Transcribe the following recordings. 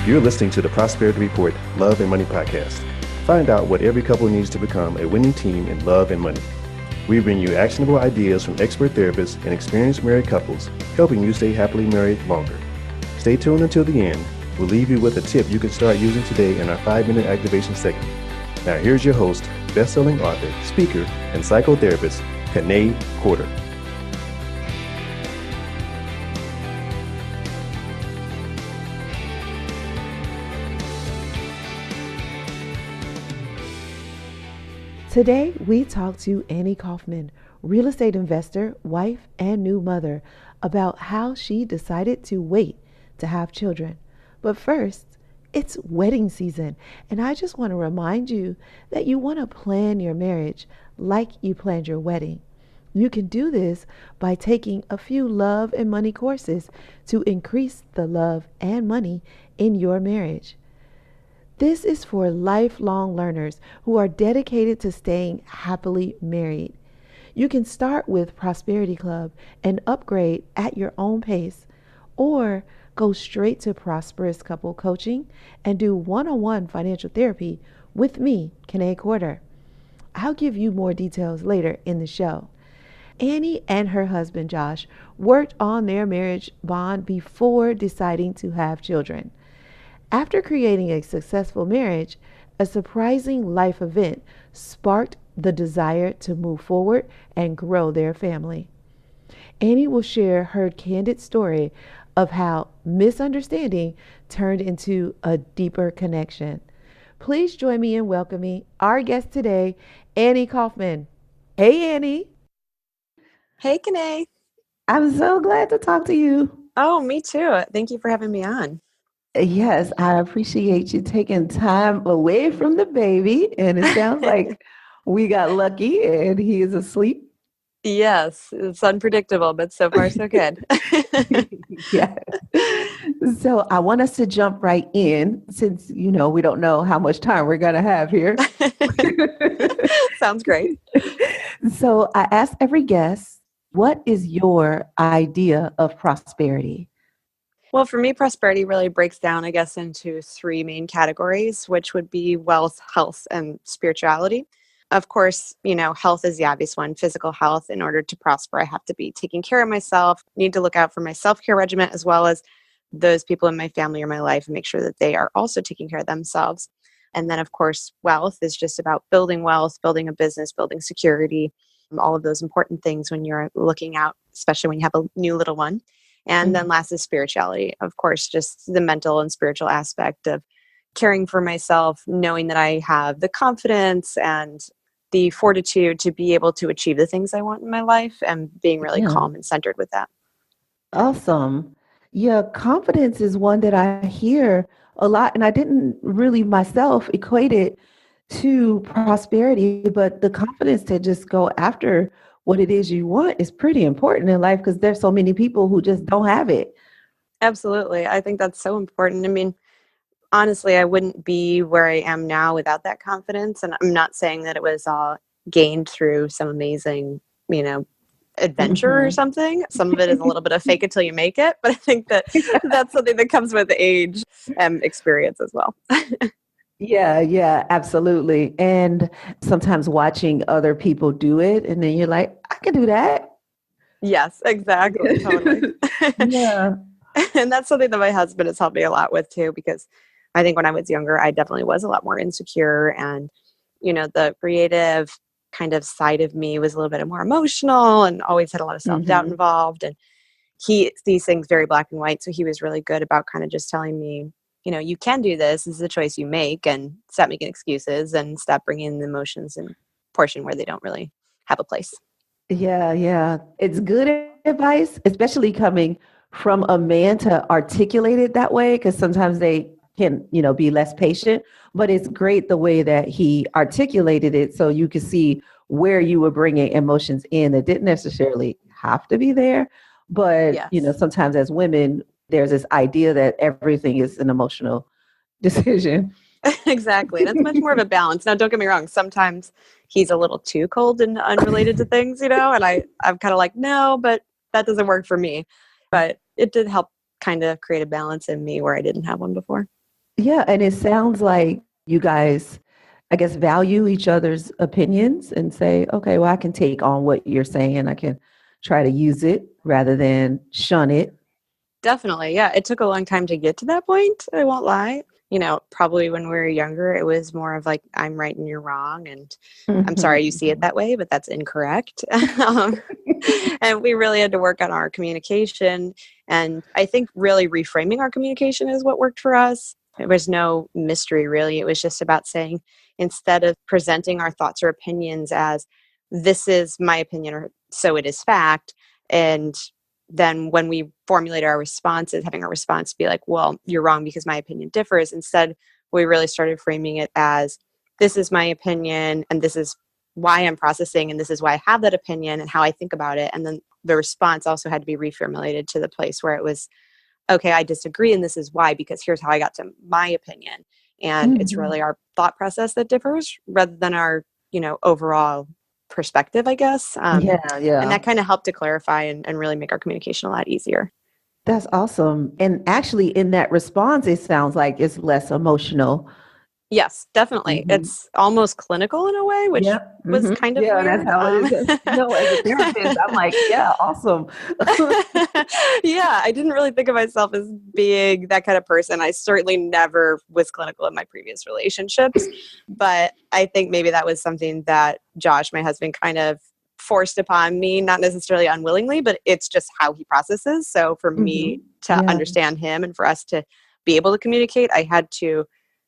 You're listening to the Prosperity Report Love and Money podcast. Find out what every couple needs to become a winning team in love and money. We bring you actionable ideas from expert therapists and experienced married couples, helping you stay happily married longer. Stay tuned until the end. We'll leave you with a tip you can start using today in our 5-minute activation segment. Now here's your host, best-selling author, speaker, and psychotherapist, Kanae Corder. Today, we talk to Annie Coffman, real estate investor, wife, and new mother, about how she decided to wait to have children. But first, it's wedding season, and I just want to remind you that you want to plan your marriage like you planned your wedding. You can do this by taking a few love and money courses to increase the love and money in your marriage. This is for lifelong learners who are dedicated to staying happily married. You can start with Prosperity Club and upgrade at your own pace, or go straight to Prosperous Couple Coaching and do one-on-one financial therapy with me, Kanae Corder. I'll give you more details later in the show. Annie and her husband Josh worked on their marriage bond before deciding to have children. After creating a successful marriage, a surprising life event sparked the desire to move forward and grow their family. Annie will share her candid story of how misunderstanding turned into a deeper connection. Please join me in welcoming our guest today, Annie Coffman. Hey, Annie. Hey, Kanae. I'm so glad to talk to you. Oh, me too. Thank you for having me on. Yes, I appreciate you taking time away from the baby. And it sounds like we got lucky and he is asleep. Yes, it's unpredictable, but so far so good. Yeah. So I want us to jump right in since, we don't know how much time we're going to have here. Sounds great. So I ask every guest, what is your idea of prosperity? Well, for me, prosperity really breaks down, I guess, into 3 main categories, which would be wealth, health, and spirituality. Of course, health is the obvious one, physical health. In order to prosper, I have to be taking care of myself, need to look out for my self-care regimen, as well as those people in my family or my life, and make sure that they are also taking care of themselves. And then, of course, wealth is just about building wealth, building a business, building security, all of those important things when you're looking out, especially when you have a new little one. And then last is spirituality. Of course, just the mental and spiritual aspect of caring for myself, knowing that I have the confidence and the fortitude to be able to achieve the things I want in my life, and being really calm and centered with that. Awesome. Yeah, confidence is one that I hear a lot, and I didn't really myself equate it to prosperity, but the confidence to just go after what it is you want is pretty important in life because there's so many people who just don't have it. Absolutely. I think that's so important. I mean, honestly, I wouldn't be where I am now without that confidence. And I'm not saying that it was all gained through some amazing, adventure or something. Some of it is a little bit of fake it till you make it. But I think that that's something that comes with age and experience as well. Yeah, absolutely. And sometimes watching other people do it, and then you're like, I can do that. Yes, exactly. Totally. Yeah. And that's something that my husband has helped me a lot with too, because I think when I was younger, I definitely was a lot more insecure, and, the creative kind of side of me was a little bit more emotional and always had a lot of self-doubt involved. And he sees things very black and white. So he was really good about kind of just telling me, you can do this. This is a choice you make, and stop making excuses and stop bringing in the emotions and portion where they don't really have a place. Yeah. It's good advice, especially coming from a man to articulate it that way, because sometimes they can, be less patient, but it's great the way that he articulated it so you could see where you were bringing emotions in that didn't necessarily have to be there. But, Yes. Sometimes as women, there's this idea that everything is an emotional decision. Exactly. And it's much more of a balance. Now, don't get me wrong. Sometimes he's a little too cold and unrelated to things, and I'm kind of like, no, but that doesn't work for me. But it did help kind of create a balance in me where I didn't have one before. Yeah, and it sounds like you guys, I guess, value each other's opinions and say, okay, well, I can take on what you're saying. I can try to use it rather than shun it. Definitely. Yeah. It took a long time to get to that point. I won't lie. Probably when we were younger, it was more of like, I'm right and you're wrong. And I'm sorry you see it Mhm. that way, but that's incorrect. um, and we really had to work on our communication. And I think really reframing our communication is what worked for us. There was no mystery, really. It was just about saying, instead of presenting our thoughts or opinions as, this is my opinion, or so it is fact. And then when we formulate our responses, having our response be like, well, you're wrong because my opinion differs. Instead, we really started framing it as, this is my opinion and this is why I'm processing and this is why I have that opinion and how I think about it. And then the response also had to be reformulated to the place where it was, okay, I disagree and this is why, because here's how I got to my opinion. And it's Mhm. really our thought process that differs rather than our, overall perspective, I guess. Yeah, And yeah. that kind of helped to clarify and really make our communication a lot easier. That's awesome. And actually, in that response, it sounds like it's less emotional. Yes, definitely. Mhm. It's almost clinical in a way, which Yep. was Hmm. kind of Yeah, that's weird. how it is. As a therapist, I'm like, yeah, awesome. Yeah, I didn't really think of myself as being that kind of person. I certainly never was clinical in my previous relationships, but I think maybe that was something that Josh, my husband, kind of forced upon me, not necessarily unwillingly, but it's just how he processes. So for me Hmm. to Yeah. understand him and for us to be able to communicate, I had to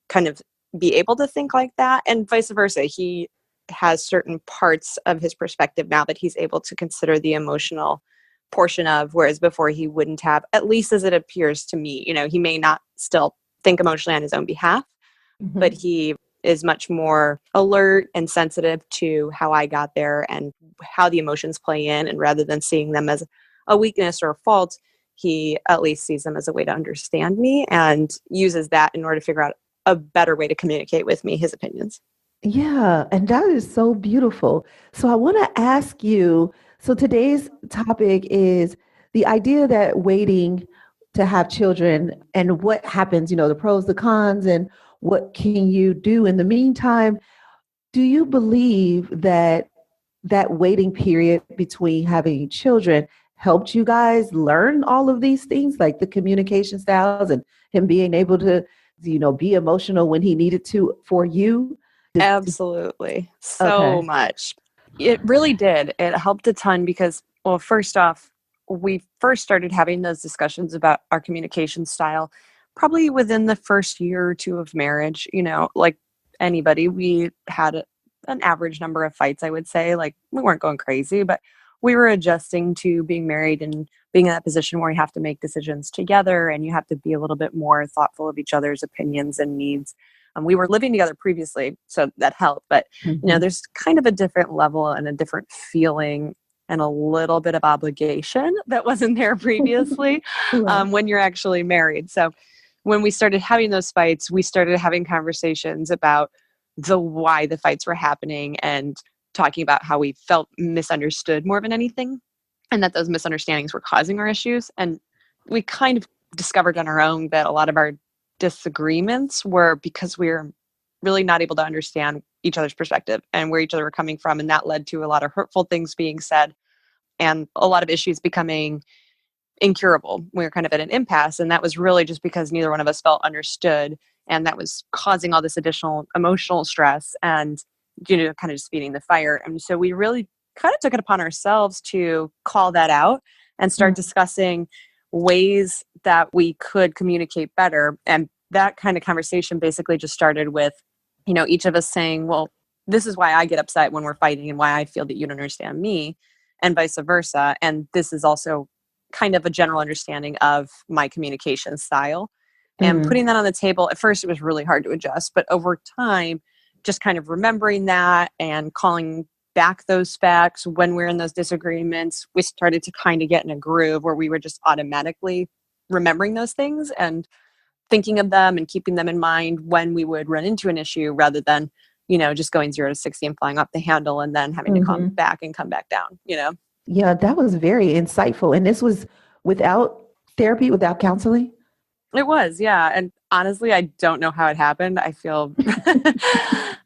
kind of be able to think like that, and vice versa. He has certain parts of his perspective now that he's able to consider the emotional portion of, whereas before he wouldn't have, at least as it appears to me. He may not still think emotionally on his own behalf, but Hmm. he is much more alert and sensitive to how I got there and how the emotions play in. And rather than seeing them as a weakness or a fault, he at least sees them as a way to understand me and uses that in order to figure out a better way to communicate with me his opinions. Yeah, and that is so beautiful. So I want to ask you, so today's topic is the idea that waiting to have children and what happens, the pros, the cons, and what can you do in the meantime? Do you believe that that waiting period between having children helped you guys learn all of these things, like the communication styles and him being able to, be emotional when he needed to for you? Absolutely. So Okay. much. It really did. It helped a ton because, well, first off, we first started having those discussions about our communication style probably within the first year or two of marriage. Like anybody, we had an average number of fights, I would say. Like we weren't going crazy, but we were adjusting to being married and being in that position where you have to make decisions together and you have to be a little bit more thoughtful of each other's opinions and needs. We were living together previously, so that helped. But Mhm. there's kind of a different level and a different feeling and a little bit of obligation that wasn't there previously Right. when you're actually married. So when we started having those fights, we started having conversations about the why the fights were happening and talking about how we felt misunderstood more than anything, and that those misunderstandings were causing our issues. And we kind of discovered on our own that a lot of our disagreements were because we were really not able to understand each other's perspective and where each other were coming from. And that led to a lot of hurtful things being said and a lot of issues becoming incurable. We were kind of at an impasse. And that was really just because neither one of us felt understood. And that was causing all this additional emotional stress and, kind of just feeding the fire. And so we really kind of took it upon ourselves to call that out and start Mm. discussing ways that we could communicate better. And that kind of conversation basically just started with, each of us saying, well, this is why I get upset when we're fighting and why I feel that you don't understand me, and vice versa. And this is also kind of a general understanding of my communication style. And Mm. putting that on the table, at first it was really hard to adjust, but over time, just kind of remembering that and calling back those facts when we're in those disagreements, we started to kind of get in a groove where we were just automatically remembering those things and thinking of them and keeping them in mind when we would run into an issue rather than, just going 0 to 60 and flying off the handle and then having to come Hmm. back and come back down. Yeah, that was very insightful. And this was without therapy, without counseling? It was, yeah. And honestly, I don't know how it happened. I feel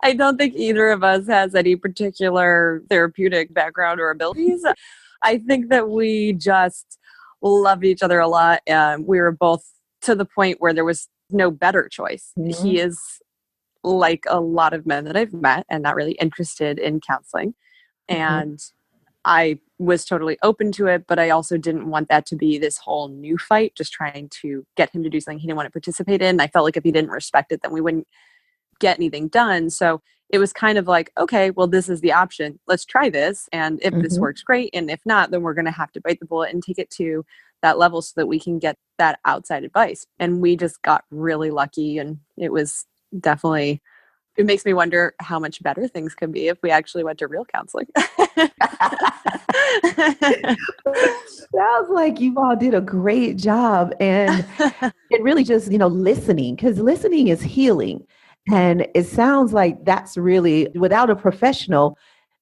I don't think either of us has any particular therapeutic background or abilities. I think that we just loved each other a lot, and we were both to the point where there was no better choice. He Mhm. is like a lot of men that I've met and not really interested in counseling. Mhm. And I was totally open to it, but I also didn't want that to be this whole new fight, just trying to get him to do something he didn't want to participate in. I felt like if he didn't respect it, then we wouldn't get anything done. So it was kind of like, okay, well, this is the option. Let's try this. And if this Mhm. works, great. And if not, then we're going to have to bite the bullet and take it to that level so that we can get that outside advice. And we just got really lucky. And it was definitely, it makes me wonder how much better things could be if we actually went to real counseling. Sounds like you all did a great job. And it really just, listening, because listening is healing. And it sounds like that's really without a professional,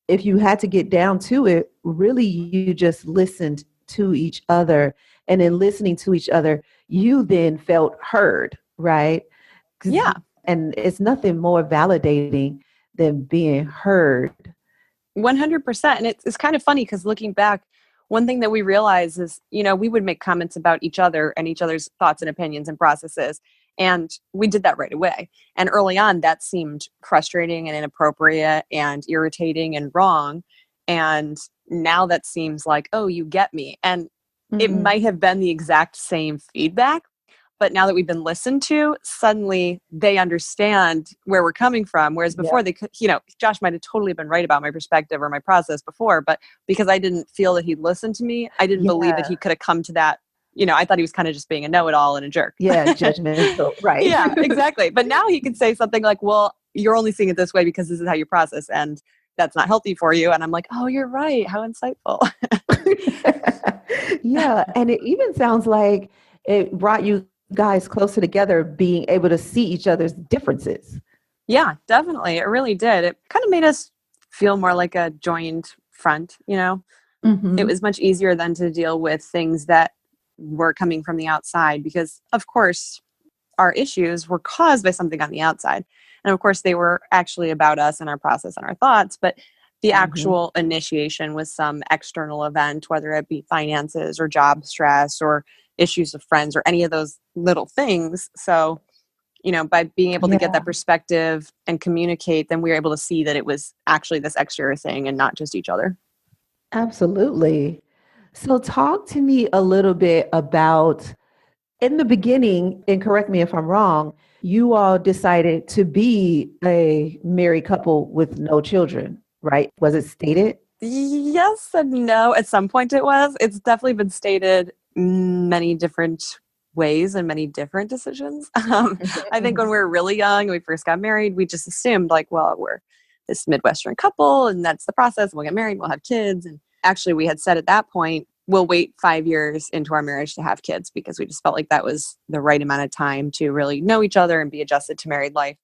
if you had to get down to it, really you just listened to each other. And in listening to each other, you then felt heard, right? 'Cause Yeah, and it's nothing more validating than being heard. 100%. And it's kind of funny because looking back, one thing that we realized is, we would make comments about each other and each other's thoughts and opinions and processes. And we did that right away. And early on, that seemed frustrating and inappropriate and irritating and wrong. And now that seems like, oh, you get me. And it Mm-mm. might have been the exact same feedback, but now that we've been listened to, suddenly they understand where we're coming from. Whereas Yeah. before they could, Josh might have totally been right about my perspective or my process before, but because I didn't feel that he'd listened to me, I didn't believe that Yeah. he could have come to that. I thought he was kind of just being a know-it-all and a jerk. Yeah. Judgmental. Right. Yeah, exactly. But now he could say something like, well, you're only seeing it this way because this is how you process. And that's not healthy for you. And I'm like, oh, you're right. How insightful. Yeah. And it even sounds like it brought you guys closer together, being able to see each other's differences. Yeah, definitely. It really did. It kind of made us feel more like a joined front. It Hmm. was much easier than to deal with things that were coming from the outside because, of course, our issues were caused by something on the outside. And of course, they were actually about us and our process and our thoughts, but the Hmm. actual initiation was some external event, whether it be finances or job stress or issues of friends or any of those little things. So, by being able to get Yeah, that perspective and communicate, then we were able to see that it was actually this exterior thing and not just each other. absolutely. So, talk to me a little bit about in the beginning, and correct me if I'm wrong, you all decided to be a married couple with no children, right? Was it stated? Yes and no. At some point it was. It's definitely been stated many different ways and many different decisions. I think when Mhm. we were really young and we first got married, we just assumed like, well, we're this Midwestern couple and that's the process. We'll get married, we'll have kids. And actually we had said at that point, we'll wait 5 years into our marriage to have kids because we just felt like that was the right amount of time to really know each other and be adjusted to married life.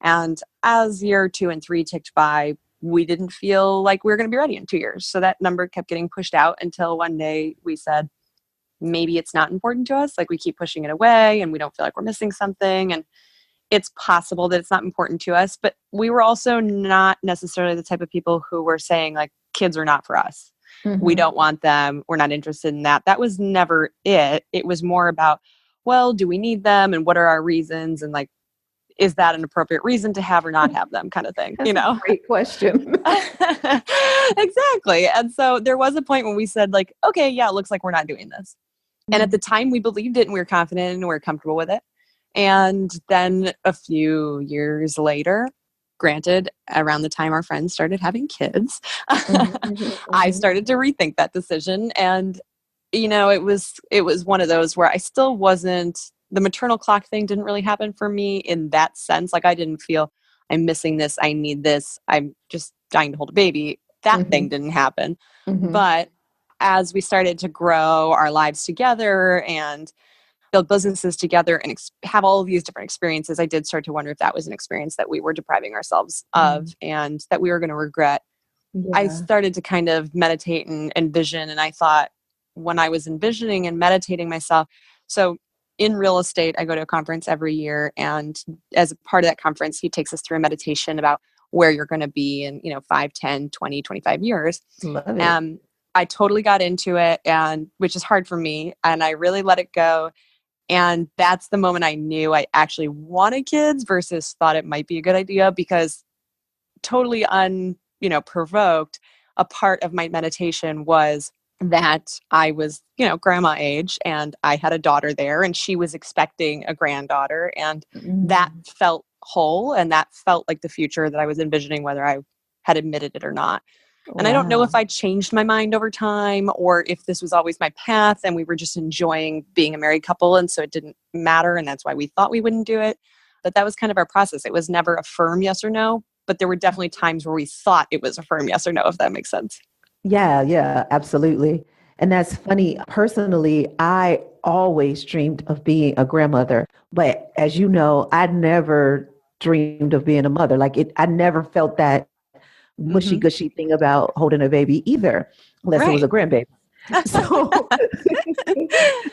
And as year 2 and 3 ticked by, we didn't feel like we were going to be ready in 2 years. So that number kept getting pushed out until one day we said, maybe it's not important to us. Like we keep pushing it away and we don't feel like we're missing something. And it's possible that it's not important to us. But we were also not necessarily the type of people who were saying, like, kids are not for us. We Mhm. don't want them. We're not interested in that. That was never it. It was more about, well, do we need them? And what are our reasons? And like, is that an appropriate reason to have or not have them kind of thing, That's a great question. Exactly. And so there was a point when we said like, okay, yeah, it looks like we're not doing this. And at the time we believed it and we were confident and we were comfortable with it. And then a few years later, granted, around the time our friends started having kids, Mhm, mhm, I mhm. started to rethink that decision. And, it was one of those where I still wasn't, the maternal clock thing didn't really happen for me in that sense. Like I didn't feel I'm missing this, I need this, I'm just dying to hold a baby. That thing Mhm, didn't happen. mhm. But as we started to grow our lives together and build businesses together and have all of these different experiences, I did start to wonder if that was an experience that we were depriving ourselves of Mm. and that we were going to regret. I Yeah. started to kind of meditate and envision, and I thought when I was envisioning and meditating myself, so in real estate, I go to a conference every year. And as a part of that conference, he takes us through a meditation about where you're going to be in, 5, 10, 20, 25 years. Love it. I totally got into it, and which is hard for me. And I really let it go. And that's the moment I knew I actually wanted kids versus thought it might be a good idea, because totally provoked, a part of my meditation was that I was, grandma age, and I had a daughter there, and she was expecting a granddaughter, and that felt whole, and that felt like the future that I was envisioning, whether I had admitted it or not. And I don't know if I changed my mind over time or if this was always my path and we were just enjoying being a married couple, and so it didn't matter, and that's why we thought we wouldn't do it. But that was kind of our process. It was never a firm yes or no, but there were definitely times where we thought it was a firm yes or no, if that makes sense. Yeah, absolutely. And that's funny. Personally, I always dreamed of being a grandmother. But as you know, I never dreamed of being a mother. I never felt that mushy gushy thing about holding a baby either, unless it was a Right. grandbaby. So,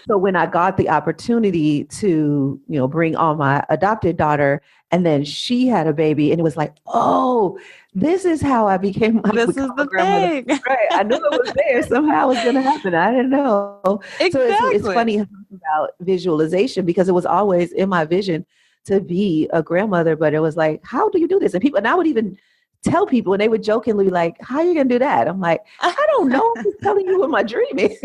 so when I got the opportunity to, bring on my adopted daughter, and then she had a baby, and it was like, oh, this is how I became This is a the grandmother. thing. Right. I knew it was there. Somehow it was going to happen. I didn't know. So it's Exactly. funny about visualization, because it was always in my vision to be a grandmother, but it was like, how do you do this? And I would even tell people, and they would jokingly like, how are you going to do that? I'm like, I don't know. I'm just telling you what my dream is.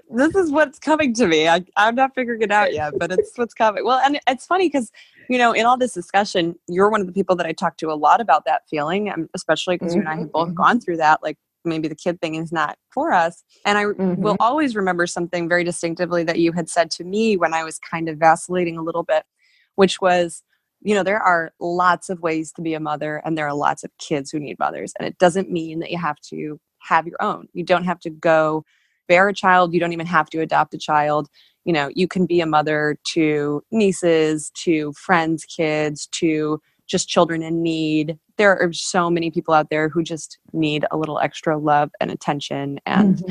This is what's coming to me. I'm not figuring it out yet, but it's what's coming. Well, and it's funny because, in all this discussion, you're one of the people that I talk to a lot about that feeling, especially because you and I have both gone through that. Like, maybe the kid thing is not for us. And I will always remember something very distinctively that you had said to me when I was kind of vacillating a little bit, which was, there are lots of ways to be a mother, and there are lots of kids who need mothers. And it doesn't mean that you have to have your own. You don't have to go bear a child. You don't even have to adopt a child. You can be a mother to nieces, to friends' kids, to just children in need. There are so many people out there who just need a little extra love and attention. And,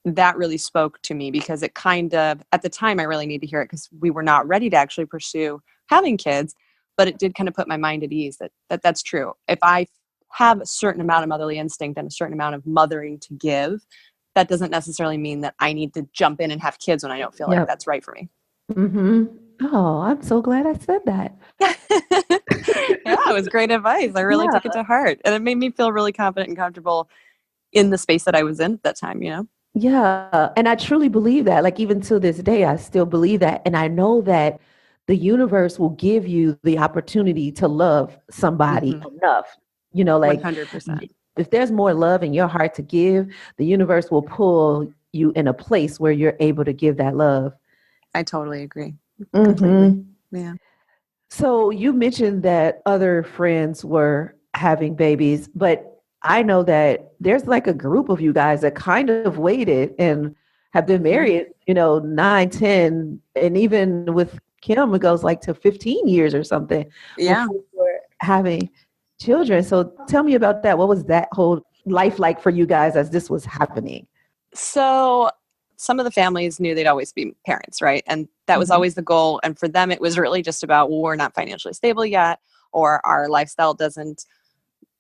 that really spoke to me, because it kind of, at the time, I really needed to hear it because we were not ready to actually pursue having kids, but it did kind of put my mind at ease that's true. If I have a certain amount of motherly instinct and a certain amount of mothering to give, that doesn't necessarily mean that I need to jump in and have kids when I don't feel like that's right for me. Oh, I'm so glad I said that. Yeah, it was great advice. I really took it to heart, and it made me feel really confident and comfortable in the space that I was in at that time, Yeah. And I truly believe that. Like, even to this day, I still believe that. And I know that the universe will give you the opportunity to love somebody enough. 100%. If there's more love in your heart to give, the universe will pull you in a place where you're able to give that love. I totally agree. Completely. Yeah. So you mentioned that other friends were having babies, but I know that there's like a group of you guys that kind of waited and have been married, 9, 10, and even with Kim, it goes like to 15 years or something before having children. So tell me about that. What was that whole life like for you guys as this was happening? So some of the families knew they'd always be parents, right? And that was always the goal. And for them, it was really just about, well, we're not financially stable yet, or our lifestyle doesn't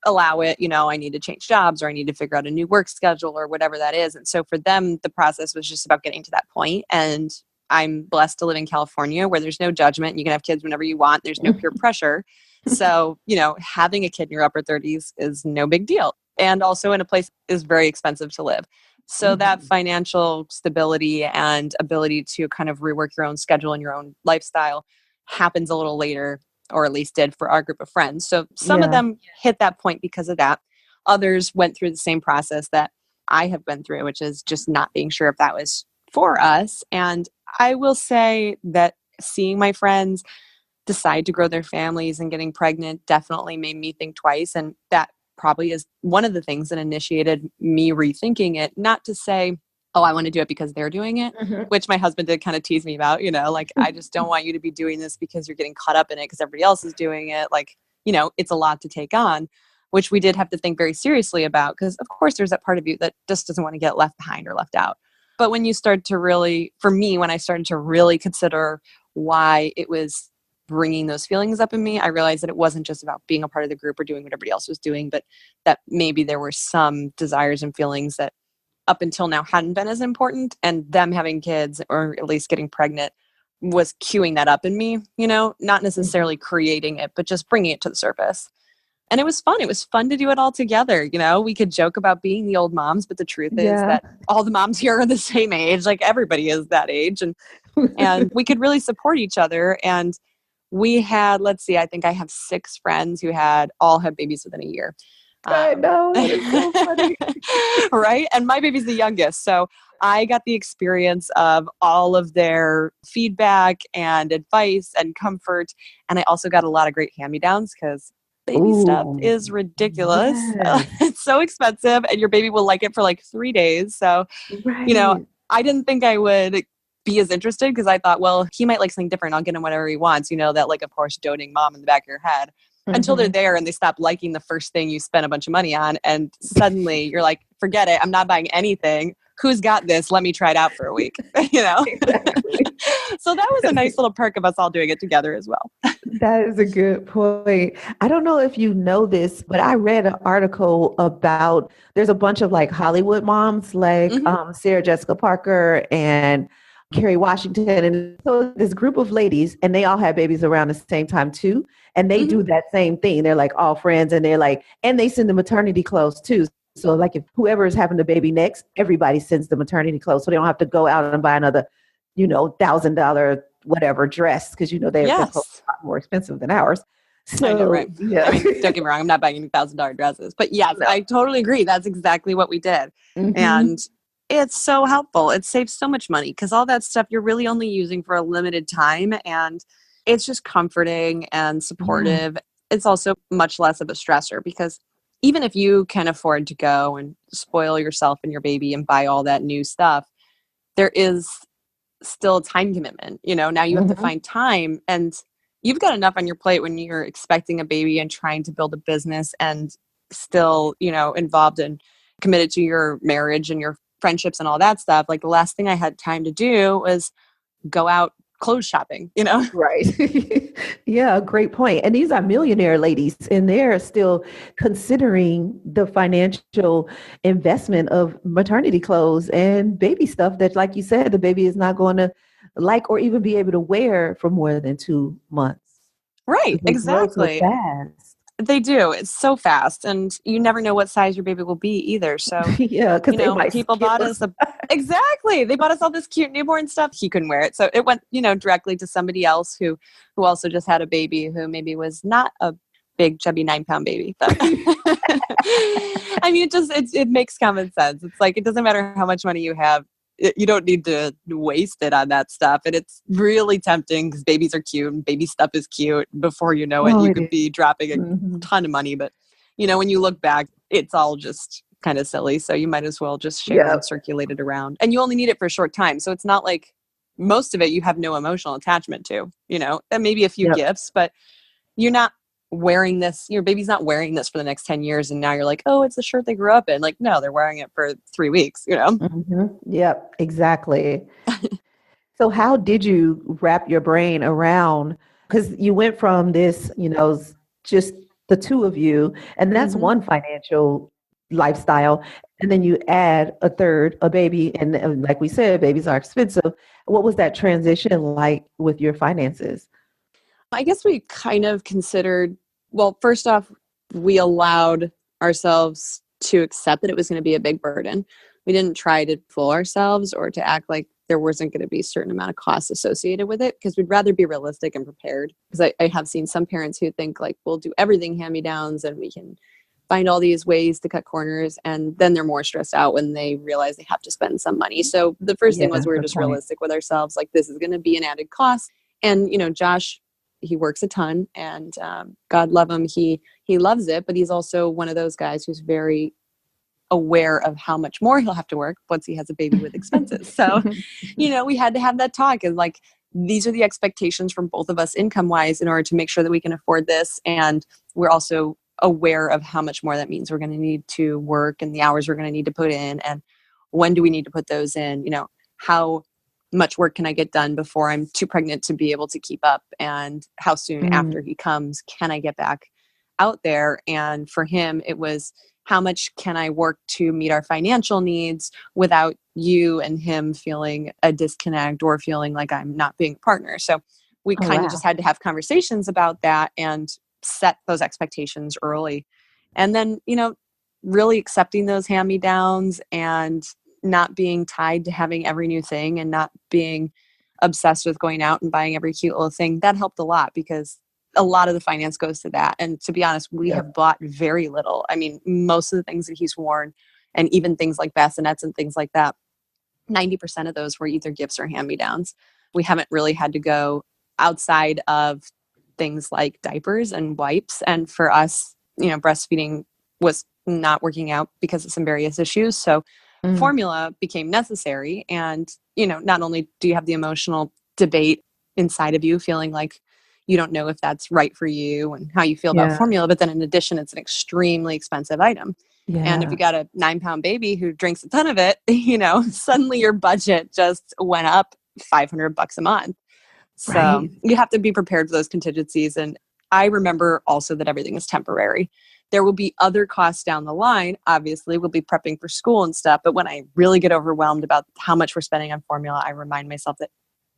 allow it. I need to change jobs, or I need to figure out a new work schedule, or whatever that is. And so for them, the process was just about getting to that point. And I'm blessed to live in California, where there's no judgment. You can have kids whenever you want. There's no peer pressure. So, having a kid in your upper 30s is no big deal. And also in a place is very expensive to live. So that financial stability and ability to kind of rework your own schedule and your own lifestyle happens a little later, or at least did for our group of friends. So some of them hit that point because of that. Others went through the same process that I have been through, which is just not being sure if that was for us. And I will say that seeing my friends decide to grow their families and getting pregnant definitely made me think twice. And that probably is one of the things that initiated me rethinking it. Not to say, oh, I want to do it because they're doing it, which my husband did kind of tease me about, like, I just don't want you to be doing this because you're getting caught up in it because everybody else is doing it. Like, it's a lot to take on, which we did have to think very seriously about, because of course there's that part of you that just doesn't want to get left behind or left out. But when you start to really, for me, when I started to really consider why it was bringing those feelings up in me, I realized that it wasn't just about being a part of the group or doing what everybody else was doing, but that maybe there were some desires and feelings that up until now hadn't been as important, and them having kids or at least getting pregnant was cueing that up in me, not necessarily creating it, but just bringing it to the surface. And it was fun. It was fun to do it all together. We could joke about being the old moms, but the truth is Yeah. that all the moms here are the same age. Like everybody is that age. And we could really support each other. And we had, let's see, I think I have 6 friends who all had babies within a year. I know. That is so funny. Right? And my baby's the youngest. So I got the experience of all of their feedback and advice and comfort. And I also got a lot of great hand-me-downs because baby stuff is ridiculous. Yes. It's so expensive, and your baby will like it for like 3 days. So, Right. I didn't think I would be as interested because I thought, well, he might like something different. I'll get him whatever he wants. That, like, of course, doting mom in the back of your head until they're there and they stop liking the first thing you spend a bunch of money on. And suddenly you're like, forget it. I'm not buying anything. Who's got this? Let me try it out for a week. Exactly. So that was a nice little perk of us all doing it together as well. That is a good point. I don't know if you know this, but I read an article about there's a bunch of like Hollywood moms like Sarah Jessica Parker and Kerry Washington. And so this group of ladies, and they all had babies around the same time too. And they do that same thing. They're like all friends, and they're like, and they send the maternity clothes too. So like if whoever is having the baby next, everybody sends the maternity clothes. So they don't have to go out and buy another, $1,000 whatever dress. Cause they're a lot more expensive than ours. So, I know, right? Yeah. I mean, don't get me wrong. I'm not buying any $1,000 dresses, but yes, I totally agree. That's exactly what we did. And it's so helpful. It saves so much money because all that stuff you're really only using for a limited time. And it's just comforting and supportive. Yeah. It's also much less of a stressor because even if you can afford to go and spoil yourself and your baby and buy all that new stuff, there is still a time commitment. Now you have to find time, and you've got enough on your plate when you're expecting a baby and trying to build a business and still, involved and committed to your marriage and your friendships and all that stuff. Like the last thing I had time to do was go out clothes shopping, Right. Yeah, great point. And these are millionaire ladies, and they're still considering the financial investment of maternity clothes and baby stuff that, like you said, the baby is not going to like or even be able to wear for more than 2 months. Right, exactly. Fast. They do. It's so fast, and you never know what size your baby will be either. So yeah, because people bought us exactly. They bought us all this cute newborn stuff. He couldn't wear it, so it went directly to somebody else who also just had a baby who maybe was not a big chubby 9-pound baby. I mean, it makes common sense. It's like it doesn't matter how much money you have. You don't need to waste it on that stuff. And it's really tempting because babies are cute and baby stuff is cute. Before you know it, you could be dropping a ton of money. But, when you look back, it's all just kind of silly. So you might as well just share and circulate it around. And you only need it for a short time. So it's not like most of it you have no emotional attachment to, and maybe a few gifts, but you're not wearing this, your baby's not wearing this for the next 10 years. And now you're like, oh, it's the shirt they grew up in. Like, no, they're wearing it for 3 weeks, Yep, exactly. So how did you wrap your brain around, because you went from this, just the two of you, and that's one financial lifestyle. And then you add a third, a baby. And like we said, babies are expensive. What was that transition like with your finances? I guess we kind of considered, well, first off, we allowed ourselves to accept that it was going to be a big burden. We didn't try to fool ourselves or to act like there wasn't going to be a certain amount of costs associated with it, because we'd rather be realistic and prepared. Because I have seen some parents who think like, we'll do everything hand-me-downs and we can find all these ways to cut corners. And then they're more stressed out when they realize they have to spend some money. So the first thing was we were just realistic with ourselves. Like, this is going to be an added cost. And, Josh, he works a ton, and God love him. He loves it, but he's also one of those guys who's very aware of how much more he'll have to work once he has a baby with expenses. So, we had to have that talk, and like, these are the expectations from both of us income wise in order to make sure that we can afford this. And we're also aware of how much more that means we're going to need to work and the hours we're going to need to put in and when do we need to put those in? How much work can I get done before I'm too pregnant to be able to keep up? And how soon after he comes can I get back out there? And for him, it was, how much can I work to meet our financial needs without you and him feeling a disconnect or feeling like I'm not being a partner? So we kind of just had to have conversations about that and set those expectations early. And then, really accepting those hand-me-downs and not being tied to having every new thing and not being obsessed with going out and buying every cute little thing. That helped a lot because a lot of the finance goes to that. And to be honest, we have bought very little. I mean, most of the things that he's worn and even things like bassinets and things like that, 90% of those were either gifts or hand-me-downs. We haven't really had to go outside of things like diapers and wipes. And for us, breastfeeding was not working out because of some various issues. So formula became necessary. And, not only do you have the emotional debate inside of you feeling like you don't know if that's right for you and how you feel about formula, but then in addition, it's an extremely expensive item. Yeah. And if you got a 9-pound baby who drinks a ton of it, suddenly your budget just went up $500 a month. So you have to be prepared for those contingencies. And I remember also that everything is temporary. There will be other costs down the line. Obviously, we'll be prepping for school and stuff. But when I really get overwhelmed about how much we're spending on formula, I remind myself that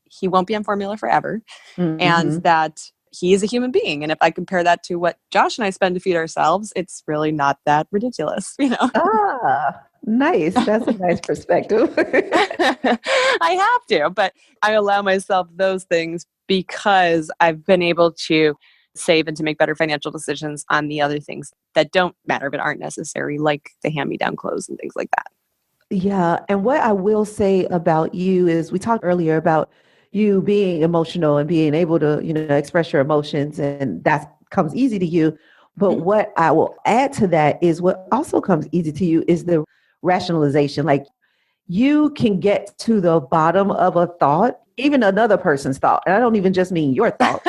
he won't be on formula forever and that he is a human being. And if I compare that to what Josh and I spend to feed ourselves, it's really not that ridiculous, Ah, nice. That's a nice perspective. I have to, but I allow myself those things because I've been able to save and to make better financial decisions on the other things that don't matter but aren't necessary, like the hand-me-down clothes and things like that. Yeah. And what I will say about you is we talked earlier about you being emotional and being able to, express your emotions, and that comes easy to you. But what I will add to that is what also comes easy to you is the rationalization. Like, you can get to the bottom of a thought, even another person's thought. And I don't even just mean your thought.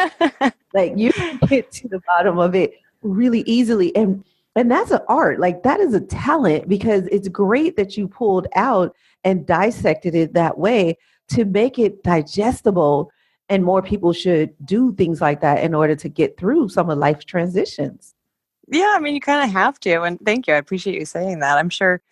Like, you can get to the bottom of it really easily. And that's an art. Like, that is a talent, because it's great that you pulled out and dissected it that way to make it digestible. And more people should do things like that in order to get through some of life's transitions. Yeah, I mean, you kind of have to. And thank you. I appreciate you saying that. I'm sure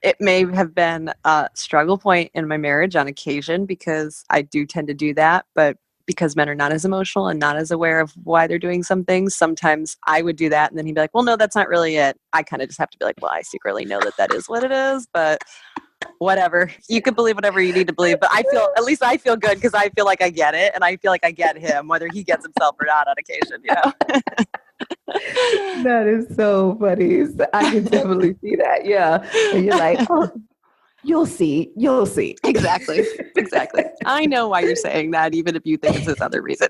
it may have been a struggle point in my marriage on occasion because I do tend to do that. But because men are not as emotional and not as aware of why they're doing some things, sometimes I would do that. And then he'd be like, well, no, that's not really it. I kind of just have to be like, well, I secretly know that is what it is, but whatever. You can believe whatever you need to believe. But at least I feel good because I feel like I get it. And I feel like I get him, whether he gets himself or not on occasion, That is so funny. I can definitely see that. Yeah. And you're like, oh, you'll see. Exactly. I know why you're saying that, even if you think it's this other reason.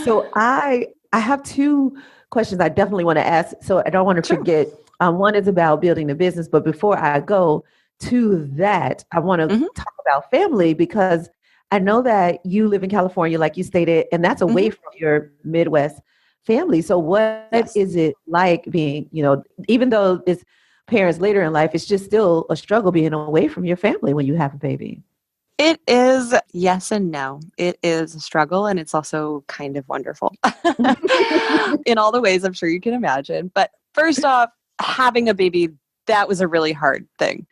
So I have two questions I definitely want to ask. So I don't want to forget. One is about building a business. But before I go to that, I want to talk about family, because I know that you live in California, like you stated, and that's away from your Midwest family. So what is it like being, even though it's parents later in life, it's just still a struggle being away from your family when you have a baby? It is yes and no. It is a struggle, and it's also kind of wonderful in all the ways I'm sure you can imagine. But first off, having a baby, that was a really hard thing.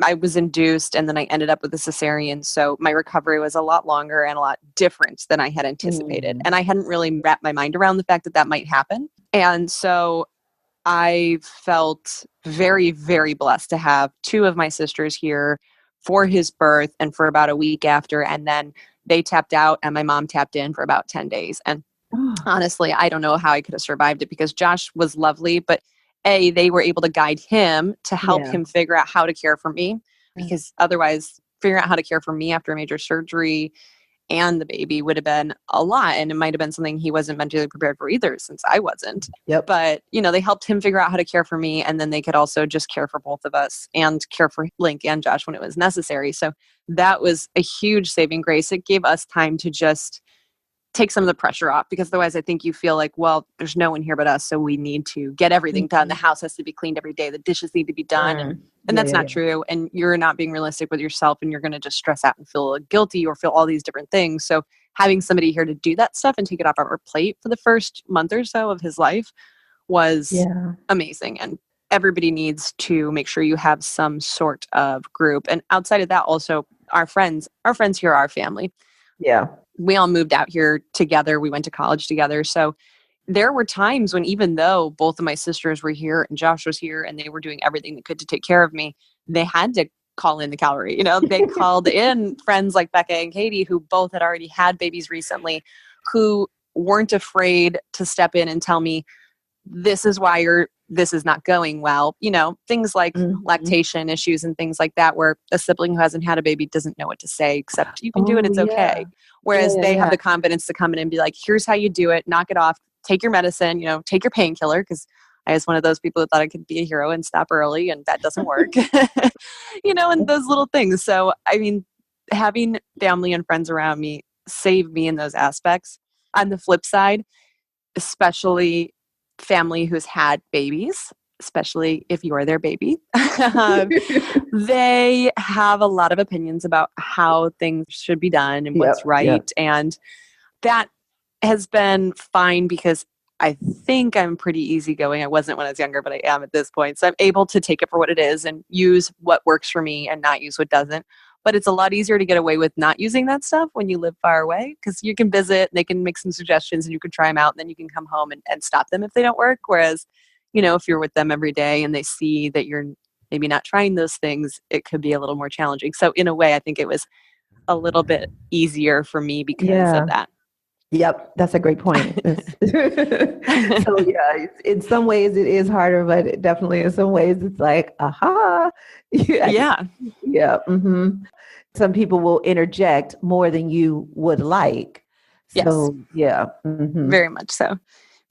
I was induced and then I ended up with a cesarean. So my recovery was a lot longer and a lot different than I had anticipated. And I hadn't really wrapped my mind around the fact that might happen. And so I felt very, very blessed to have two of my sisters here for his birth and for about a week after. And then they tapped out and my mom tapped in for about 10 days. And honestly, I don't know how I could have survived it, because Josh was lovely, but they were able to guide him to help him figure out how to care for me, because otherwise figuring out how to care for me after a major surgery and the baby would have been a lot. And it might've been something he wasn't mentally prepared for either, since I wasn't. But, they helped him figure out how to care for me. And then they could also just care for both of us and care for Link and Josh when it was necessary. So that was a huge saving grace. It gave us time to just take some of the pressure off, because otherwise I think you feel like, well, there's no one here but us, so we need to get everything done. The house has to be cleaned every day. The dishes need to be done. And that's not true. And you're not being realistic with yourself, and you're going to just stress out and feel guilty or feel all these different things. So having somebody here to do that stuff and take it off our plate for the first month or so of his life was amazing. And everybody needs to make sure you have some sort of group. And outside of that, also our friends here are our family. Yeah. We all moved out here together. We went to college together. So there were times when, even though both of my sisters were here and Josh was here and they were doing everything they could to take care of me, they had to call in the cavalry. They called in friends like Becca and Katie, who both had already had babies recently, who weren't afraid to step in and tell me, this is why this is not going well. Things like lactation issues and things like that, where a sibling who hasn't had a baby doesn't know what to say, except you can do it. It's okay. Whereas they have the confidence to come in and be like, here's how you do it. Knock it off. Take your medicine, take your painkiller. Because I was one of those people that thought I could be a hero and stop early, and that doesn't work. And those little things. So, I mean, having family and friends around me saved me in those aspects. On the flip side, especially family who's had babies, especially if you are their baby, they have a lot of opinions about how things should be done and what's right. And that has been fine, because I think I'm pretty easygoing. I wasn't when I was younger, but I am at this point. So I'm able to take it for what it is and use what works for me and not use what doesn't. But it's a lot easier to get away with not using that stuff when you live far away, because you can visit and they can make some suggestions and you can try them out, and then you can come home and stop them if they don't work. Whereas, if you're with them every day and they see that you're maybe not trying those things, it could be a little more challenging. So in a way, I think it was a little bit easier for me because of that. Yep, that's a great point. So in some ways it is harder, but definitely in some ways it's like, aha. Yeah. Mm-hmm. Some people will interject more than you would like. So, very much so.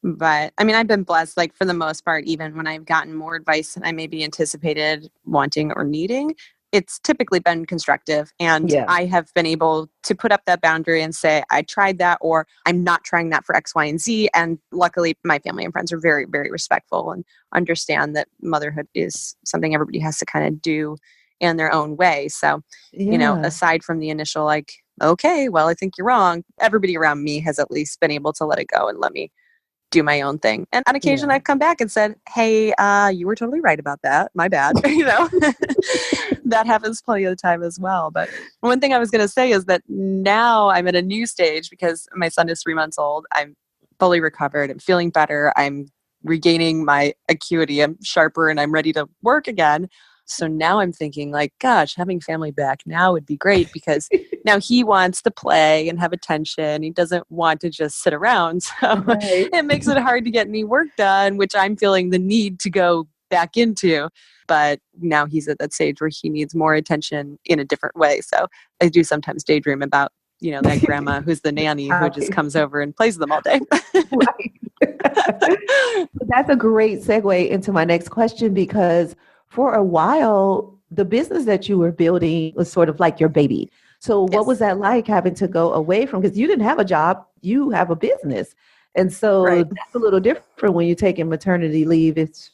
But I mean, I've been blessed, like for the most part, even when I've gotten more advice than I maybe anticipated wanting or needing, it's typically been constructive. And I have been able to put up that boundary and say, I tried that, or I'm not trying that for X, Y, and Z. And luckily, my family and friends are very, very respectful and understand that motherhood is something everybody has to kind of do in their own way. So, aside from the initial, like, okay, well, I think you're wrong, everybody around me has at least been able to let it go and let me do my own thing. And on occasion I've come back and said, hey, you were totally right about that. My bad. That happens plenty of the time as well. But one thing I was going to say is that now I'm at a new stage, because my son is 3 months old. I'm fully recovered. I'm feeling better. I'm regaining my acuity. I'm sharper and I'm ready to work again. So now I'm thinking like, gosh, having family back now would be great, because now he wants to play and have attention. He doesn't want to just sit around. So it makes it hard to get any work done, which I'm feeling the need to go back into. But now he's at that stage where he needs more attention in a different way. So I do sometimes daydream about, that grandma who's the nanny who just comes over and plays with them all day. That's a great segue into my next question, because for a while, the business that you were building was sort of like your baby. So what was that like, having to go away from, because you didn't have a job, you have a business. And so that's a little different when you're taking maternity leave. It's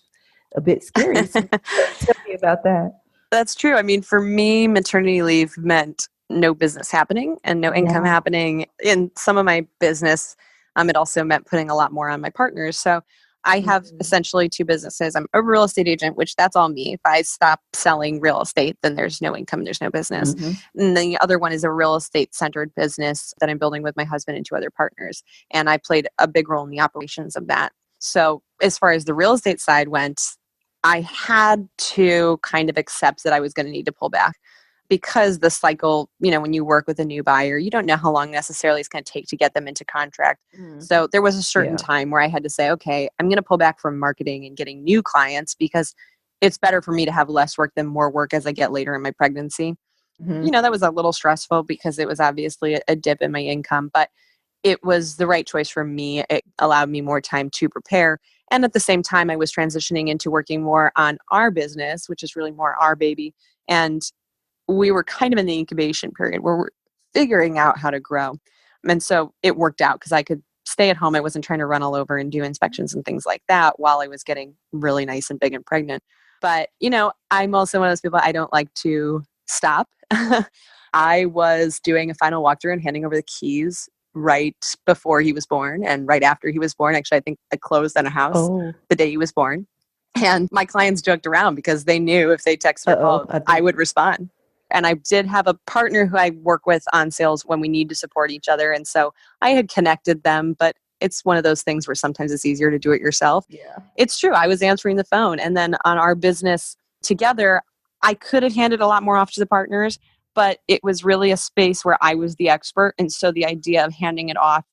a bit scary. So tell me about that. That's true. I mean, for me, maternity leave meant no business happening and no income happening. In some of my business, it also meant putting a lot more on my partners. So I have essentially two businesses. I'm a real estate agent, which that's all me. If I stop selling real estate, then there's no income, there's no business. And then the other one is a real estate centered business that I'm building with my husband and two other partners. And I played a big role in the operations of that. So as far as the real estate side went, I had to kind of accept that I was going to need to pull back, because the cycle, when you work with a new buyer, you don't know how long necessarily it's going to take to get them into contract. So there was a certain time where I had to say, okay, I'm going to pull back from marketing and getting new clients, because it's better for me to have less work than more work as I get later in my pregnancy. That was a little stressful, because it was obviously a dip in my income, but it was the right choice for me. It allowed me more time to prepare. And at the same time, I was transitioning into working more on our business, which is really more our baby. And we were kind of in the incubation period where we're figuring out how to grow. And so it worked out because I could stay at home. I wasn't trying to run all over and do inspections and things like that while I was getting really nice and big and pregnant. But, I'm also one of those people, I don't like to stop. I was doing a final walkthrough and handing over the keys right before he was born and right after he was born. Actually, I think I closed on a house the day he was born. And my clients joked around because they knew if they texted or called, I would respond. And I did have a partner who I work with on sales when we need to support each other. And so I had connected them, but it's one of those things where sometimes it's easier to do it yourself. Yeah. It's true. I was answering the phone. And then on our business together, I could have handed a lot more off to the partners, but it was really a space where I was the expert. And so the idea of handing it off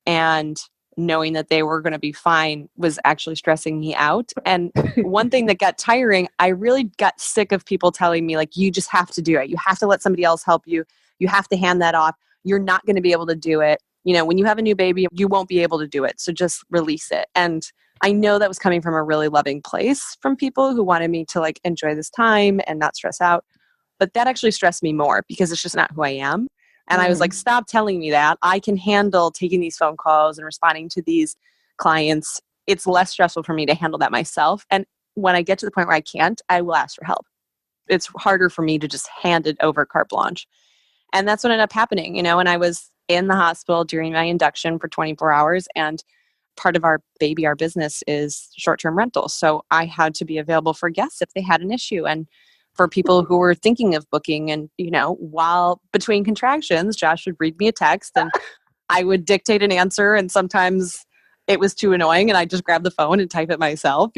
and knowing that they were going to be fine was actually stressing me out. And one thing that got tiring, I really got sick of people telling me, like, you just have to do it. You have to let somebody else help you. You have to hand that off. You're not going to be able to do it. When you have a new baby, you won't be able to do it. So just release it. And I know that was coming from a really loving place from people who wanted me to like enjoy this time and not stress out. But that actually stressed me more because it's just not who I am. And I was like, stop telling me that. I can handle taking these phone calls and responding to these clients. It's less stressful for me to handle that myself. And when I get to the point where I can't, I will ask for help. It's harder for me to just hand it over carte blanche. And that's what ended up happening, and I was in the hospital during my induction for 24 hours. And part of our business is short-term rentals. So I had to be available for guests if they had an issue. And for people who were thinking of booking. And, while between contractions, Josh would read me a text and I would dictate an answer. And sometimes it was too annoying and I just grab the phone and type it myself,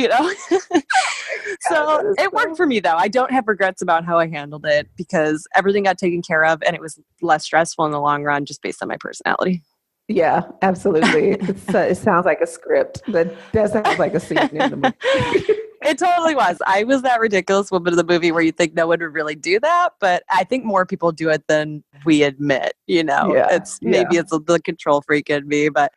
So it worked for me though. I don't have regrets about how I handled it because everything got taken care of and it was less stressful in the long run just based on my personality. Yeah, absolutely. It sounds like a script. That sounds like a scene in the movie. It totally was. I was that ridiculous woman in the movie where you think no one would really do that, but I think more people do it than we admit, Yeah, Maybe it's the control freak in me, but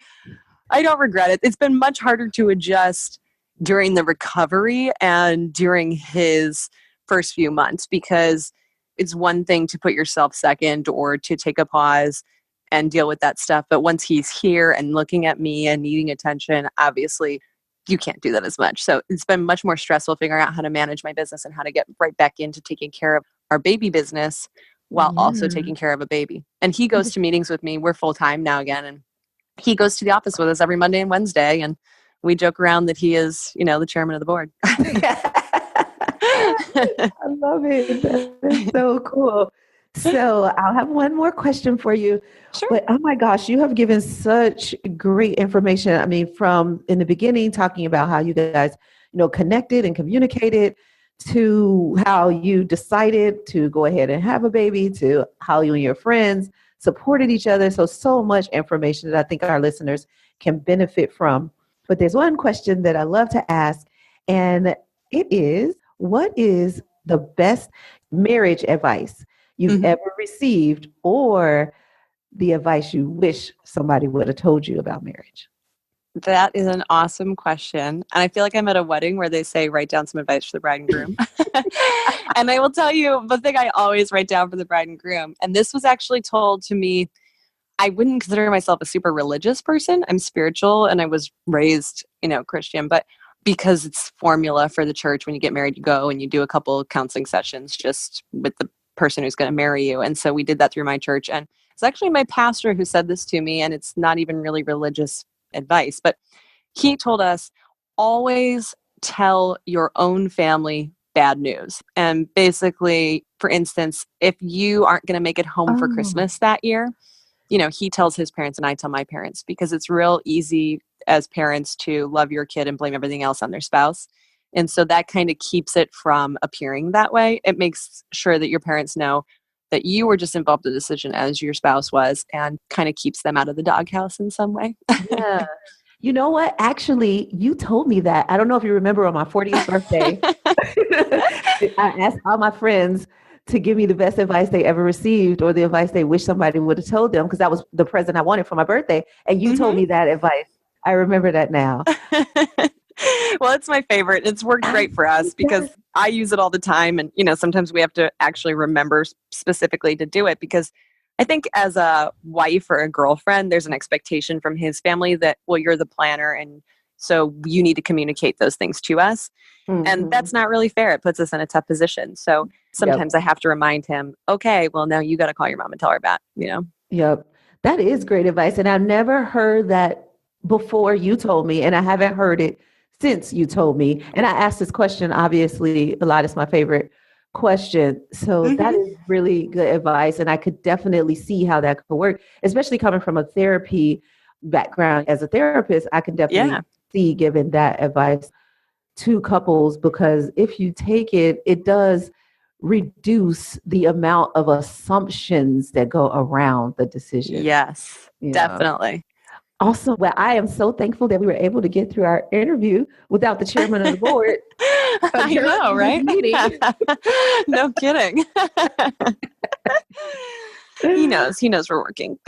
I don't regret it. It's been much harder to adjust during the recovery and during his first few months because it's one thing to put yourself second or to take a pause and deal with that stuff. But once he's here and looking at me and needing attention, obviously you can't do that as much. So it's been much more stressful figuring out how to manage my business and how to get right back into taking care of our baby business while also taking care of a baby. And he goes to meetings with me. We're full time now again. And he goes to the office with us every Monday and Wednesday. And we joke around that he is, the chairman of the board. I love it. That is so cool. So I'll have one more question for you. Sure. But oh my gosh, you have given such great information. I mean, from in the beginning, talking about how you guys, connected and communicated to how you decided to go ahead and have a baby to how you and your friends supported each other. So much information that I think our listeners can benefit from. But there's one question that I love to ask, and it is, what is the best marriage advice you've ever received or the advice you wish somebody would have told you about marriage? That is an awesome question. And I feel like I'm at a wedding where they say, write down some advice for the bride and groom. And I will tell you the thing I always write down for the bride and groom. And this was actually told to me. I wouldn't consider myself a super religious person. I'm spiritual and I was raised, Christian, but because it's formula for the church, when you get married, you go and you do a couple of counseling sessions just with the person who's going to marry you. And so we did that through my church. And it's actually my pastor who said this to me, and it's not even really religious advice, but he told us, always tell your own family bad news. And basically, for instance, if you aren't going to make it home for Christmas that year, he tells his parents and I tell my parents, because it's real easy as parents to love your kid and blame everything else on their spouse. And so that kind of keeps it from appearing that way. It makes sure that your parents know that you were just involved in the decision as your spouse was, and kind of keeps them out of the doghouse in some way. Yeah. You know what? Actually, you told me that. I don't know if you remember, on my 40th birthday, I asked all my friends to give me the best advice they ever received or the advice they wish somebody would have told them, because that was the present I wanted for my birthday. And you told me that advice. I remember that now. Well, it's my favorite. It's worked great for us because I use it all the time. And, sometimes we have to actually remember specifically to do it, because I think as a wife or a girlfriend, there's an expectation from his family that, well, you're the planner, and so you need to communicate those things to us. And that's not really fair. It puts us in a tough position. So sometimes I have to remind him, okay, well, now you got to call your mom and tell her that, Yep. That is great advice. And I've never heard that before you told me, and I haven't heard it since you told me. And I asked this question, obviously, a lot is my favorite question. So that is really good advice. And I could definitely see how that could work, especially coming from a therapy background. As a therapist, I can definitely see giving that advice to couples, because if you take it, it does reduce the amount of assumptions that go around the decision. Yes, definitely. Also, well, I am so thankful that we were able to get through our interview without the chairman of the board. I know, right? No kidding. He knows we're working.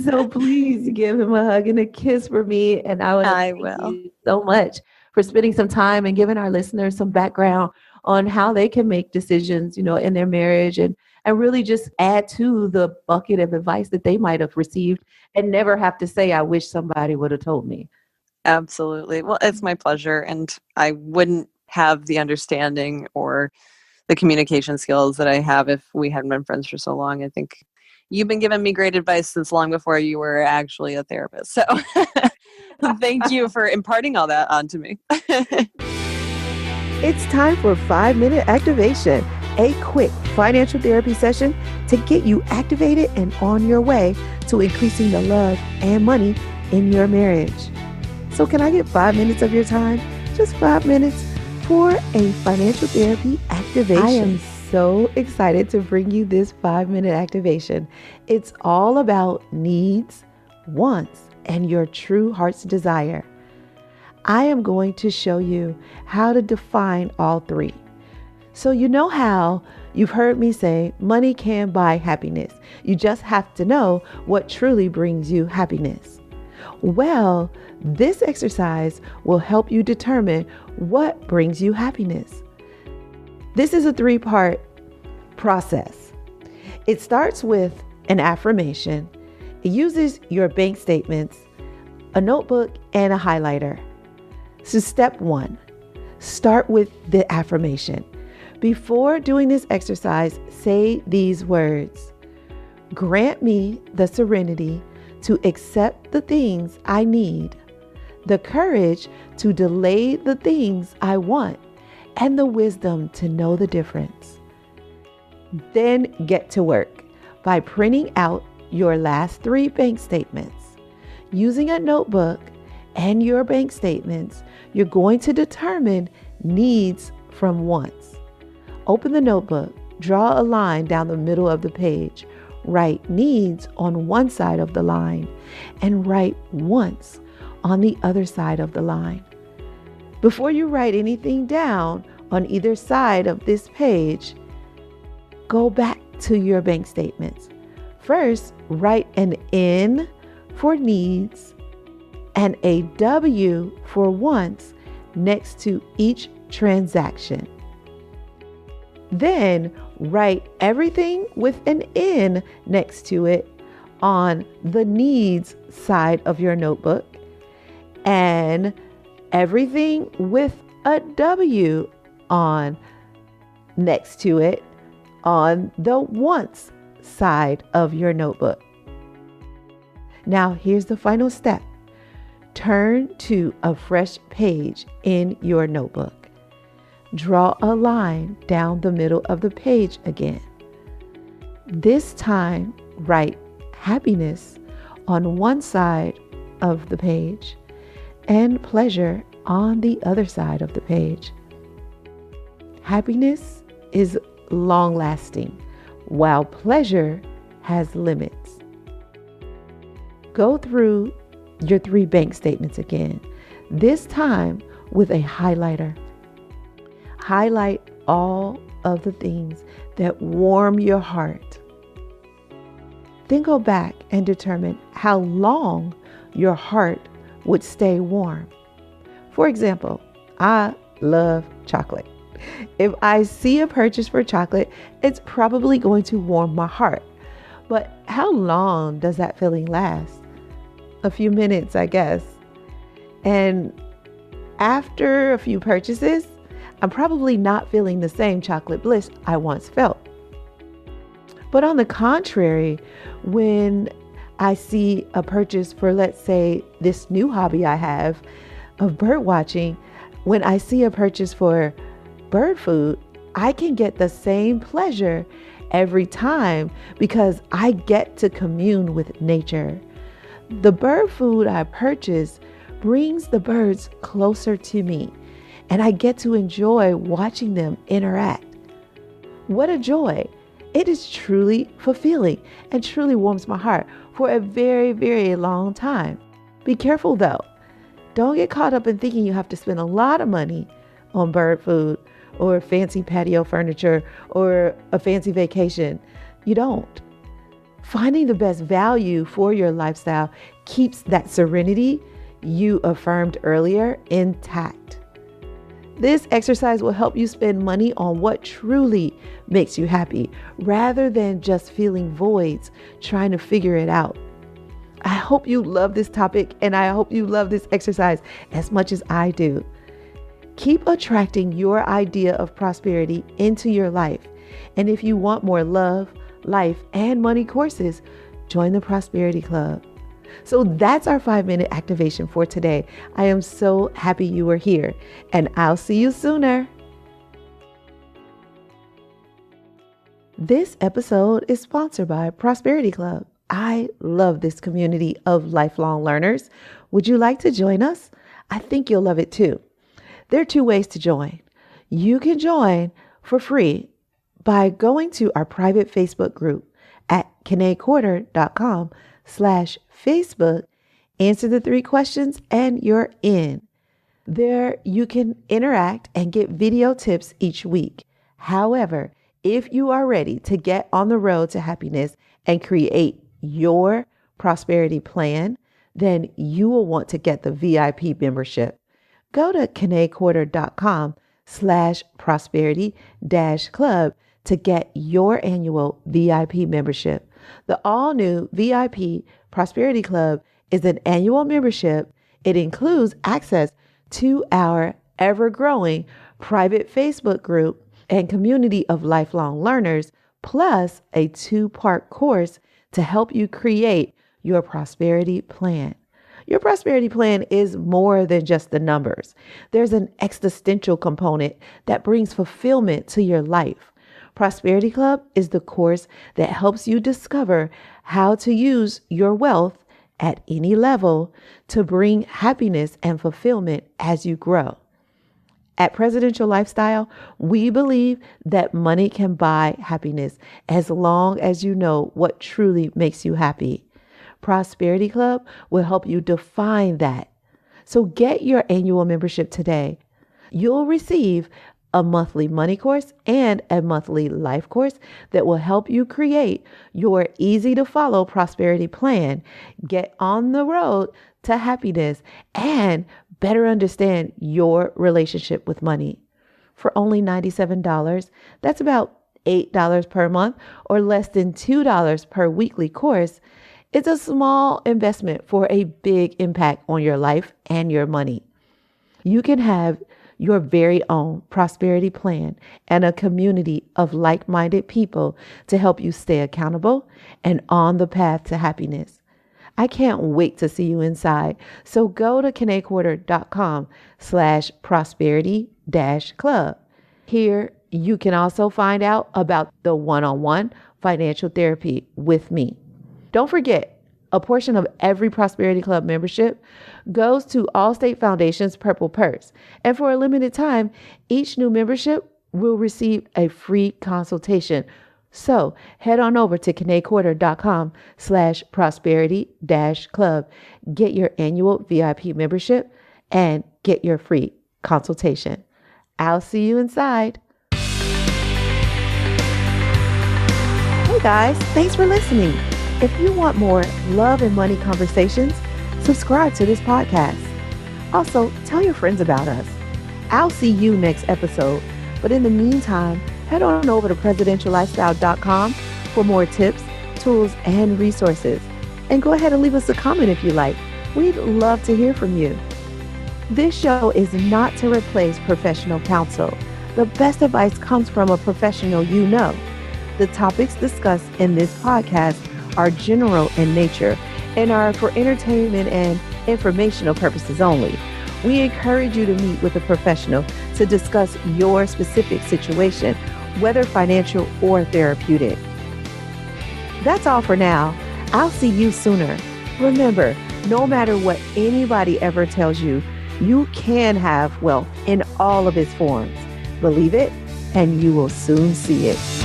So please give him a hug and a kiss for me. And I will thank you so much for spending some time and giving our listeners some background on how they can make decisions, in their marriage, and really just add to the bucket of advice that they might have received and never have to say, I wish somebody would have told me. Absolutely. Well, it's my pleasure. And I wouldn't have the understanding or the communication skills that I have if we hadn't been friends for so long. I think you've been giving me great advice since long before you were actually a therapist. So thank you for imparting all that onto me. It's time for 5-minute activation, a quick financial therapy session to get you activated and on your way to increasing the love and money in your marriage. So can I get 5 minutes of your time? Just 5 minutes for a financial therapy activation. I am so excited to bring you this 5-minute activation. It's all about needs, wants, and your true heart's desire. I am going to show you how to define all three. So you know how you've heard me say money can buy happiness. You just have to know what truly brings you happiness. Well, this exercise will help you determine what brings you happiness. This is a 3-part process. It starts with an affirmation. It uses your bank statements, a notebook, and a highlighter. So step 1, start with the affirmation. Before doing this exercise, say these words: grant me the serenity to accept the things I need, the courage to delay the things I want, and the wisdom to know the difference. Then get to work by printing out your last 3 bank statements. Using a notebook and your bank statements, you're going to determine needs from wants. Open the notebook, draw a line down the middle of the page, write needs on one side of the line, and write wants on the other side of the line. Before you write anything down on either side of this page, go back to your bank statements. First, write an N for needs and a W for wants next to each transaction. Then write everything with an N next to it on the needs side of your notebook, and everything with a W on next to it on the wants side of your notebook. Now here's the final step. Turn to a fresh page in your notebook. Draw a line down the middle of the page again. This time, write happiness on one side of the page and pleasure on the other side of the page. Happiness is long-lasting, while pleasure has limits. Go through your 3 bank statements again, this time with a highlighter. Highlight all of the things that warm your heart. Then go back and determine how long your heart would stay warm. For example, I love chocolate. If I see a purchase for chocolate, it's probably going to warm my heart. But how long does that feeling last? A few minutes, I guess. And after a few purchases, I'm probably not feeling the same chocolate bliss I once felt. But on the contrary, when I see a purchase for, let's say, this new hobby I have of bird watching, when I see a purchase for bird food, I can get the same pleasure every time because I get to commune with nature. The bird food I purchase brings the birds closer to me, and I get to enjoy watching them interact. What a joy! It is truly fulfilling and truly warms my heart for a very, very long time. Be careful though. Don't get caught up in thinking you have to spend a lot of money on bird food or fancy patio furniture or a fancy vacation. You don't. Finding the best value for your lifestyle keeps that serenity you affirmed earlier intact. This exercise will help you spend money on what truly makes you happy rather than just feeling voids trying to figure it out. I hope you love this topic and I hope you love this exercise as much as I do. Keep attracting your idea of prosperity into your life. And if you want more love, life, and money courses, join the Prosperity Club. So that's our 5-minute activation for today. I am so happy you are here, and I'll see you sooner. This episode is sponsored by Prosperity Club. I love this community of lifelong learners. Would you like to join us? I think you'll love it too. There are 2 ways to join. You can join for free by going to our private Facebook group at KeneCorder.com/Facebook. Answer the 3 questions and you're in. There you can interact and get video tips each week. However, if you are ready to get on the road to happiness and create your prosperity plan, then you will want to get the VIP membership. Go to KeneCorder.com/prosperity-club to get your annual VIP membership. The all-new VIP Prosperity Club is an annual membership. It includes access to our ever-growing private Facebook group and community of lifelong learners, plus a 2-part course to help you create your prosperity plan. Your prosperity plan is more than just the numbers. There's an existential component that brings fulfillment to your life. Prosperity Club is the course that helps you discover how to use your wealth at any level to bring happiness and fulfillment as you grow. At Presidential Lifestyle, we believe that money can buy happiness as long as you know what truly makes you happy. Prosperity Club will help you define that. So get your annual membership today. You'll receive a monthly money course and a monthly life course that will help you create your easy to follow prosperity plan, get on the road to happiness, and better understand your relationship with money. For only $97, that's about $8 per month or less than $2 per weekly course. It's a small investment for a big impact on your life and your money. You can have your very own prosperity plan and a community of like-minded people to help you stay accountable and on the path to happiness. I can't wait to see you inside. So go to KeneCorder.com/prosperity-club. Here you can also find out about the one-on-one financial therapy with me. Don't forget, a portion of every Prosperity Club membership goes to Allstate Foundation's Purple Purse. And for a limited time, each new membership will receive a free consultation. So head on over to KeneCorder.com/prosperity-club. Get your annual VIP membership and get your free consultation. I'll see you inside. Hey guys, thanks for listening. If you want more love and money conversations, subscribe to this podcast. Also, tell your friends about us. I'll see you next episode. But in the meantime, head on over to presidentiallifestyle.com for more tips, tools and resources. And go ahead and leave us a comment if you like. We'd love to hear from you. This show is not to replace professional counsel. The best advice comes from a professional you know. The topics discussed in this podcast are general in nature and are for entertainment and informational purposes only. We encourage you to meet with a professional to discuss your specific situation, whether financial or therapeutic. That's all for now. I'll see you sooner. Remember, no matter what anybody ever tells you, you can have wealth in all of its forms. Believe it, and you will soon see it.